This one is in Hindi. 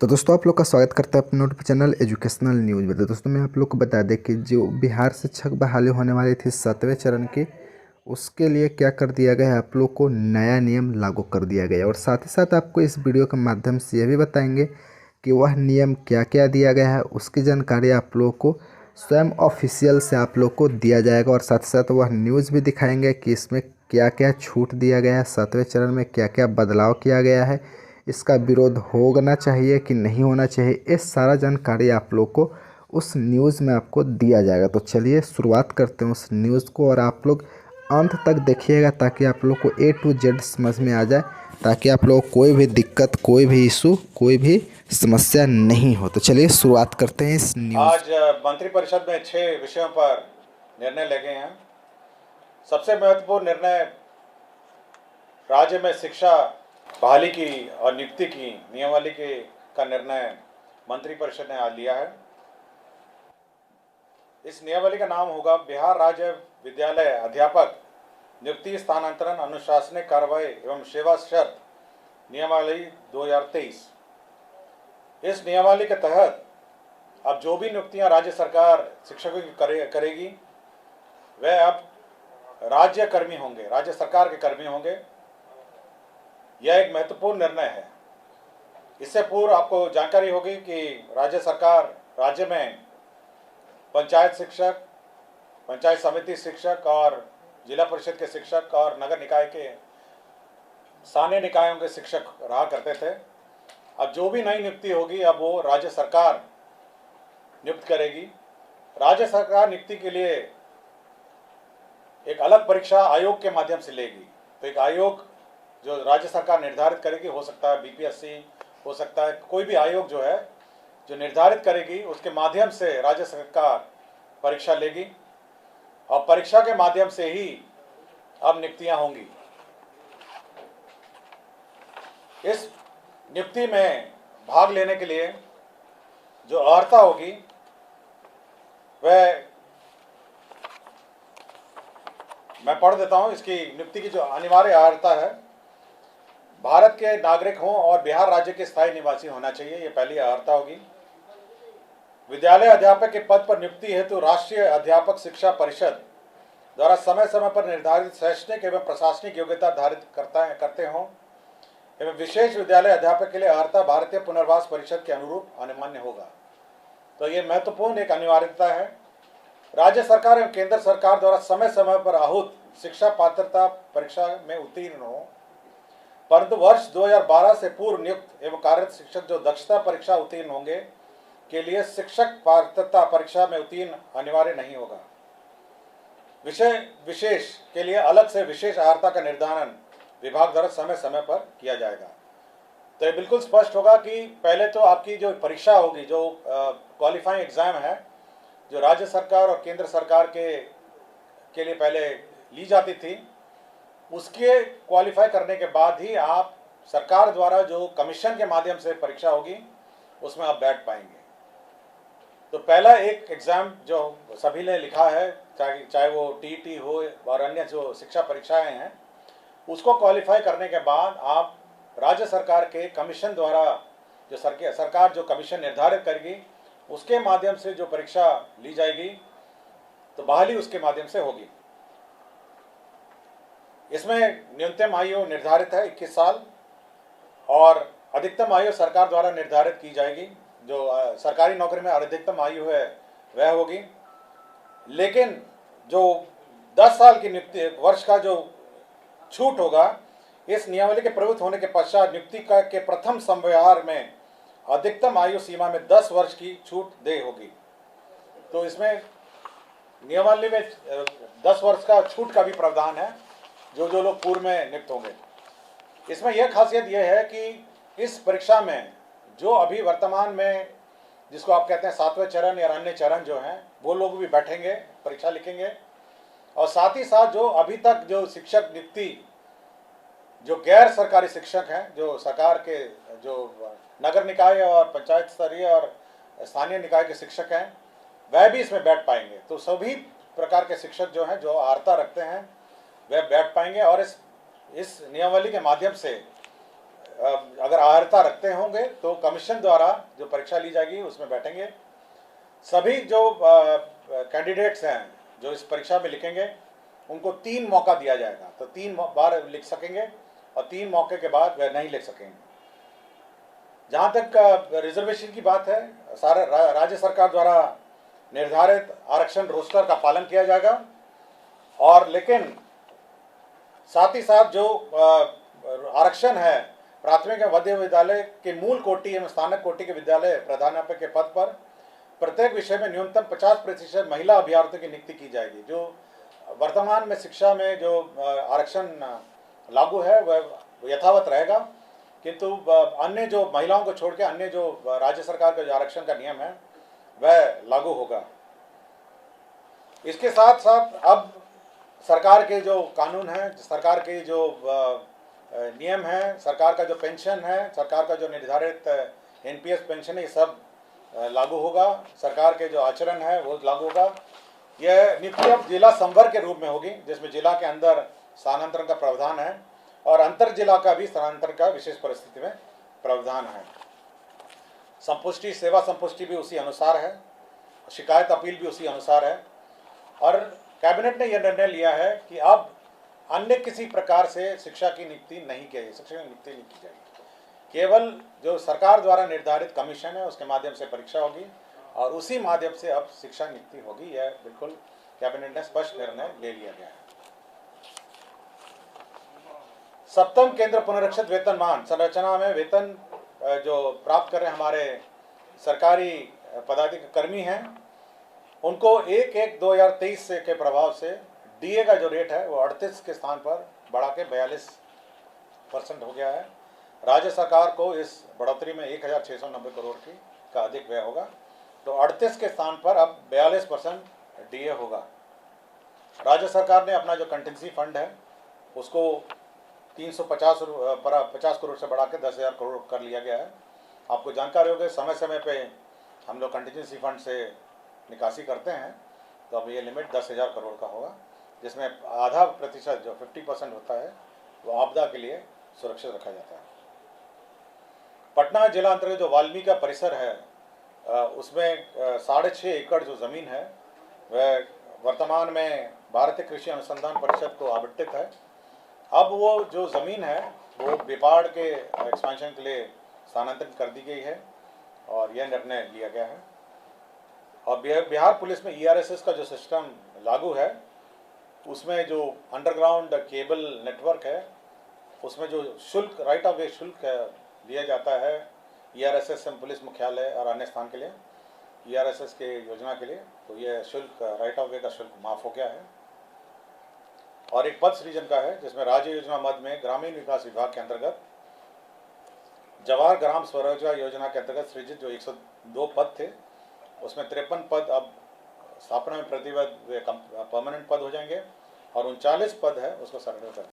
तो दोस्तों आप लोग का स्वागत करता है अपने यूट्यूब चैनल एजुकेशनल न्यूज़ में। तो दोस्तों मैं आप लोग को बता दें कि जो बिहार शिक्षक बहाली होने वाली थी 7वें चरण की, उसके लिए क्या कर दिया गया है, आप लोग को नया नियम लागू कर दिया गया है। और साथ ही साथ आपको इस वीडियो के माध्यम से यह भी बताएंगे कि वह नियम क्या क्या दिया गया है, उसकी जानकारी आप लोग को स्वयं ऑफिशियल से आप लोग को दिया जाएगा। और साथ ही साथ वह न्यूज़ भी दिखाएंगे कि इसमें क्या क्या छूट दिया गया है, 7वें चरण में क्या क्या बदलाव किया गया है, इसका विरोध होना चाहिए कि नहीं होना चाहिए, ये सारा जानकारी आप लोग को उस न्यूज़ में आपको दिया जाएगा। तो चलिए शुरुआत करते हैं उस न्यूज़ को, और आप लोग अंत तक देखिएगा ताकि आप लोग को ए टू जेड समझ में आ जाए, ताकि आप लोग कोई भी दिक्कत, कोई भी इशू, कोई भी समस्या नहीं हो। तो चलिए शुरुआत करते हैं इस न्यूज़। आज मंत्रिपरिषद में 6 विषयों पर निर्णय ले गए हैं। सबसे महत्वपूर्ण निर्णय राज्य में शिक्षा बहाली की और नियुक्ति की नियमावली का निर्णय मंत्रिपरिषद ने आज लिया है। इस नियमावली का नाम होगा बिहार राज्य विद्यालय अध्यापक नियुक्ति, स्थानांतरण, अनुशासनिक कार्रवाई एवं सेवा शर्त नियमावली 2023। इस नियमावली के तहत अब जो भी नियुक्तियां राज्य सरकार शिक्षकों की करेगी वह अब राज्य कर्मी होंगे, राज्य सरकार के कर्मी होंगे। यह एक महत्वपूर्ण निर्णय है। इससे पूर्व आपको जानकारी होगी कि राज्य सरकार राज्य में पंचायत शिक्षक, पंचायत समिति शिक्षक और जिला परिषद के शिक्षक और नगर निकाय के स्थानीय निकायों के शिक्षक रहा करते थे। अब जो भी नई नियुक्ति होगी अब वो राज्य सरकार नियुक्त करेगी। राज्य सरकार नियुक्ति के लिए एक अलग परीक्षा आयोग के माध्यम से लेगी। तो एक आयोग जो राज्य सरकार निर्धारित करेगी, हो सकता है बीपीएससी, हो सकता है कोई भी आयोग जो है जो निर्धारित करेगी, उसके माध्यम से राज्य सरकार परीक्षा लेगी और परीक्षा के माध्यम से ही अब नियुक्तियां होंगी। इस नियुक्ति में भाग लेने के लिए जो अर्हता होगी वह मैं पढ़ देता हूं। इसकी नियुक्ति की जो अनिवार्य अर्हता है, भारत के नागरिक हों और बिहार राज्य के स्थायी निवासी होना चाहिए, ये पहली अर्हता होगी। विद्यालय अध्यापक के पद पर नियुक्ति हेतु राष्ट्रीय अध्यापक शिक्षा परिषद द्वारा समय समय पर निर्धारित शैक्षणिक एवं प्रशासनिक योग्यता धारित करते हों एवं विशेष विद्यालय अध्यापक के लिए अर्हता भारतीय पुनर्वास परिषद के अनुरूप अनिवार्य होगा। तो ये महत्वपूर्ण एक अनिवार्यता है। राज्य सरकार एवं केंद्र सरकार द्वारा समय समय पर आहूत शिक्षा पात्रता परीक्षा में उत्तीर्ण हो, परंतु वर्ष 2012 से पूर्व नियुक्त एवं कार्यरत शिक्षक जो दक्षता परीक्षा उत्तीर्ण होंगे के लिए शिक्षक पात्रता परीक्षा में उत्तीर्ण अनिवार्य नहीं होगा। विषय विशेष के लिए अलग से विशेष अर्हता का निर्धारण विभाग द्वारा समय समय पर किया जाएगा। तो ये बिल्कुल स्पष्ट होगा कि पहले तो आपकी जो परीक्षा होगी, जो क्वालिफाइंग एग्जाम है, जो राज्य सरकार और केंद्र सरकार के लिए पहले ली जाती थी, उसके क्वालिफाई करने के बाद ही आप सरकार द्वारा जो कमीशन के माध्यम से परीक्षा होगी उसमें आप बैठ पाएंगे। तो पहला एक एग्ज़ाम जो सभी ने लिखा है, चाहे वो टीईटी हो और अन्य जो शिक्षा परीक्षाएं हैं, उसको क्वालिफाई करने के बाद आप राज्य सरकार के कमीशन द्वारा जो सरकार जो कमीशन निर्धारित करेगी उसके माध्यम से जो परीक्षा ली जाएगी, तो बहाली उसके माध्यम से होगी। इसमें न्यूनतम आयु निर्धारित है 21 साल और अधिकतम आयु सरकार द्वारा निर्धारित की जाएगी। जो सरकारी नौकरी में अधिकतम आयु है वह होगी, लेकिन जो 10 साल की नियुक्ति वर्ष का जो छूट होगा, इस नियमावली के प्रवृत्त होने के पश्चात नियुक्ति के प्रथम संव्यवहार में अधिकतम आयु सीमा में 10 वर्ष की छूट दे होगी। तो इसमें नियमावली में 10 वर्ष का छूट का भी प्रावधान है जो लोग पूर्व में नियुक्त होंगे। इसमें यह खासियत यह है कि इस परीक्षा में जो अभी वर्तमान में जिसको आप कहते हैं 7वें चरण या अन्य चरण जो हैं, वो लोग भी बैठेंगे, परीक्षा लिखेंगे। और साथ ही साथ जो अभी तक जो शिक्षक नियुक्ति जो गैर सरकारी शिक्षक हैं, जो सरकार के जो नगर निकाय और पंचायत स्तरीय और स्थानीय निकाय के शिक्षक हैं, वह भी इसमें बैठ पाएंगे। तो सभी प्रकार के शिक्षक जो हैं, जो अर्हता रखते हैं, वह बैठ पाएंगे और इस नियमावली के माध्यम से अगर अर्हता रखते होंगे तो कमीशन द्वारा जो परीक्षा ली जाएगी उसमें बैठेंगे। सभी जो कैंडिडेट्स हैं जो इस परीक्षा में लिखेंगे उनको 3 मौका दिया जाएगा, तो 3 बार लिख सकेंगे और 3 मौके के बाद वह नहीं लिख सकेंगे। जहाँ तक रिजर्वेशन की बात है, सारा राज्य सरकार द्वारा निर्धारित आरक्षण रोस्टर का पालन किया जाएगा, और लेकिन साथ ही साथ जो आरक्षण है प्राथमिक एवं मध्य विद्यालय के मूल कोटि एवं स्नातक कोटि के विद्यालय प्रधानाध्यापक के पद पर प्रत्येक विषय में न्यूनतम 50% महिला अभ्यर्थियों की नियुक्ति की जाएगी। जो वर्तमान में शिक्षा में जो आरक्षण लागू है वह यथावत रहेगा, किंतु अन्य जो महिलाओं को छोड़ के अन्य जो राज्य सरकार का जो आरक्षण का नियम है वह लागू होगा। इसके साथ साथ अब सरकार के जो कानून है, सरकार के जो नियम है, सरकार का जो पेंशन है, सरकार का जो निर्धारित एनपीएस पेंशन है, ये सब लागू होगा। सरकार के जो आचरण है वो लागू होगा। यह नीति अब जिला संवर्ग के रूप में होगी, जिसमें जिला के अंदर स्थानांतरण का प्रावधान है और अंतर जिला का भी स्थानांतरण का विशेष परिस्थिति में प्रावधान है। संपुष्टि, सेवा संपुष्टि भी उसी अनुसार है, शिकायत अपील भी उसी अनुसार है। और कैबिनेट ने यह निर्णय लिया है कि अब अन्य किसी प्रकार से शिक्षा की नियुक्ति नहीं की जाएगी, शिक्षक की नियुक्ति नहीं की जाएगी। केवल जो सरकार द्वारा निर्धारित कमीशन है उसके माध्यम से परीक्षा होगी और उसी माध्यम से अब शिक्षा नियुक्ति होगी। यह बिल्कुल कैबिनेट ने स्पष्ट निर्णय ले लिया गया है। 7म केंद्र पुनरीक्षित वेतनमान संरचना में वेतन जो प्राप्त कर रहे हमारे सरकारी पदाधिकारी कर्मी हैं, उनको 1/1/2023 के प्रभाव से डीए का जो रेट है वो 38 के स्थान पर बढ़ा के 42% हो गया है। राज्य सरकार को इस बढ़ोतरी में 1690 करोड़ का अधिक व्यय होगा, तो 38 के स्थान पर अब 42% डीए होगा। राज्य सरकार ने अपना जो कंटिजेंसी फंड है उसको 50 करोड़ से बढ़ा के 10,000 करोड़ कर लिया गया है। आपको जानकारी होगी, समय समय पे हम लोग कंटिजेंसी फंड से निकासी करते हैं, तो अब ये लिमिट 10,000 करोड़ का होगा, जिसमें आधा प्रतिशत जो 50% होता है वो आपदा के लिए सुरक्षित रखा जाता है। पटना जिला अंतर्गत जो वाल्मीकि का परिसर है उसमें 6.5 एकड़ जो ज़मीन है वह वर्तमान में भारतीय कृषि अनुसंधान परिषद को आवंटित है। अब वो जो ज़मीन है वो बिपाड़ के एक्सपेंशन के लिए स्थानांतरित कर दी गई है और यह निर्णय लिया गया है। और बिहार पुलिस में ईआरएसएस का जो सिस्टम लागू है उसमें जो अंडरग्राउंड केबल नेटवर्क है उसमें जो शुल्क, राइट ऑफ वे शुल्क दिया जाता है ईआरएसएस पुलिस मुख्यालय और अन्य स्थान के लिए, ईआरएसएस के योजना के लिए, तो यह शुल्क, राइट ऑफ वे का शुल्क माफ़ हो गया है। और एक पद सृजन का है जिसमें राज्य योजना मद में ग्रामीण विकास विभाग के अंतर्गत जवाहर ग्राम स्वरोजगार योजना के अंतर्गत सृजित जो 102 पद थे उसमें 53 पद अब स्थापना में प्रतिबद्ध परमानेंट पद हो जाएंगे और 39 पद है उसको सरेंडर कर